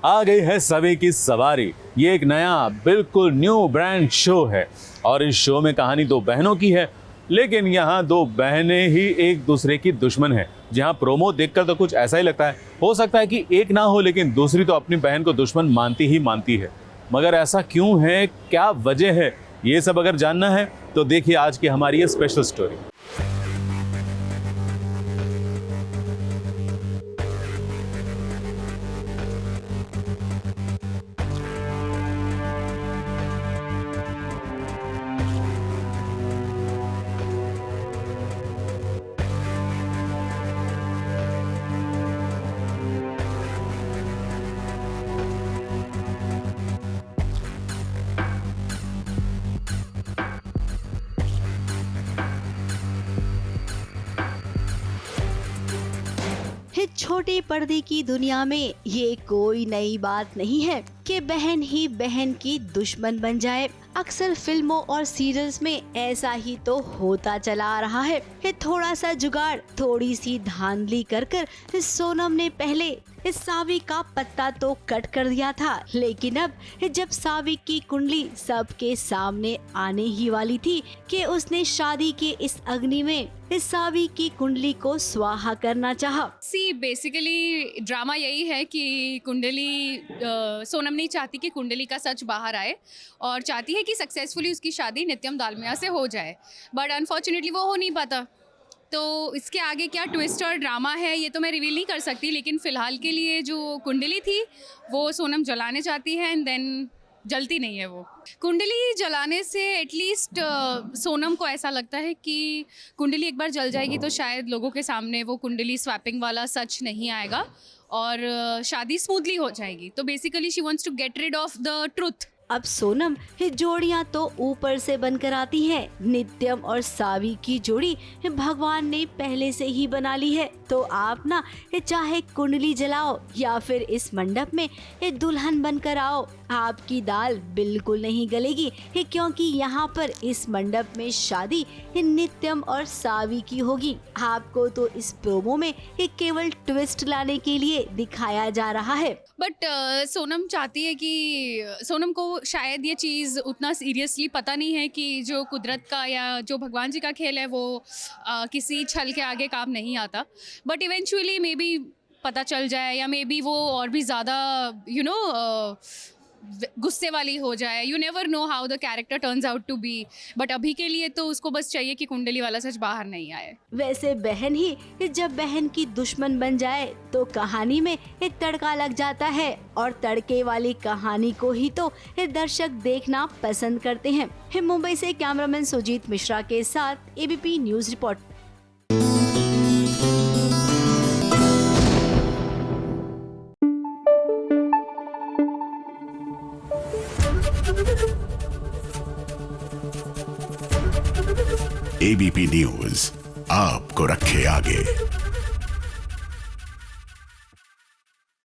आ गई है सभी की सवारी। ये एक नया बिल्कुल न्यू ब्रांड शो है और इस शो में कहानी दो बहनों की है, लेकिन यहाँ दो बहनें ही एक दूसरे की दुश्मन है। जहाँ प्रोमो देखकर तो कुछ ऐसा ही लगता है, हो सकता है कि एक ना हो लेकिन दूसरी तो अपनी बहन को दुश्मन मानती ही मानती है। मगर ऐसा क्यों है, क्या वजह है, ये सब अगर जानना है तो देखिए आज की हमारी ये स्पेशल स्टोरी। इस छोटे पर्दे की दुनिया में ये कोई नई बात नहीं है कि बहन ही बहन की दुश्मन बन जाए। अक्सर फिल्मों और सीरियल्स में ऐसा ही तो होता चला आ रहा है। ये थोड़ा सा जुगाड़, थोड़ी सी धांधली कर कर सोनम ने पहले इस सावी का पत्ता तो कट कर दिया था, लेकिन अब जब सावी की कुंडली सबके सामने आने ही वाली थी कि उसने शादी के इस अग्नि में इस सावी की कुंडली को स्वाहा करना चाहा। बेसिकली ड्रामा यही है कि कुंडली सोनम नहीं चाहती कि कुंडली का सच बाहर आए और चाहती है कि सक्सेसफुली उसकी शादी नित्यम दालमिया से हो जाए, बट अनफॉर्चुनेटली वो हो नहीं पाता। तो इसके आगे क्या ट्विस्ट और ड्रामा है ये तो मैं रिवील नहीं कर सकती, लेकिन फ़िलहाल के लिए जो कुंडली थी वो सोनम जलाने चाहती है एंड देन जलती नहीं है। वो कुंडली जलाने से एटलीस्ट सोनम को ऐसा लगता है कि कुंडली एक बार जल जाएगी तो शायद लोगों के सामने वो कुंडली स्वैपिंग वाला सच नहीं आएगा और शादी स्मूथली हो जाएगी। तो basically she wants to get rid of the truth. अब सोनम ये जोड़ियां तो ऊपर से बनकर आती हैं। नित्यम और सावी की जोड़ी भगवान ने पहले से ही बना ली है। तो आप ना चाहे कुंडली जलाओ या फिर इस मंडप में दुल्हन बनकर आओ, आपकी दाल बिल्कुल नहीं गलेगी, क्योंकि यहाँ पर इस मंडप में शादी नित्यम और सावी की होगी। आपको तो इस प्रोमो में केवल ट्विस्ट लाने के लिए दिखाया जा रहा है। बट सोनम चाहती है कि सोनम को शायद ये चीज़ उतना सीरियसली पता नहीं है कि जो कुदरत का या जो भगवान जी का खेल है वो किसी छल के आगे काम नहीं आता। बट इवेंचुअली मे बी पता चल जाए या मे बी वो और भी ज़्यादा गुस्से वाली हो जाए। You never know how the character turns out to be, but अभी के लिए तो उसको बस चाहिए कि कुंडली वाला सच बाहर नहीं आए। वैसे बहन ही जब बहन की दुश्मन बन जाए तो कहानी में एक तड़का लग जाता है और तड़के वाली कहानी को ही तो दर्शक देखना पसंद करते हैं। मुंबई से कैमरामैन सुजीत मिश्रा के साथ ABP news report. ABP news आपको रखे आगे।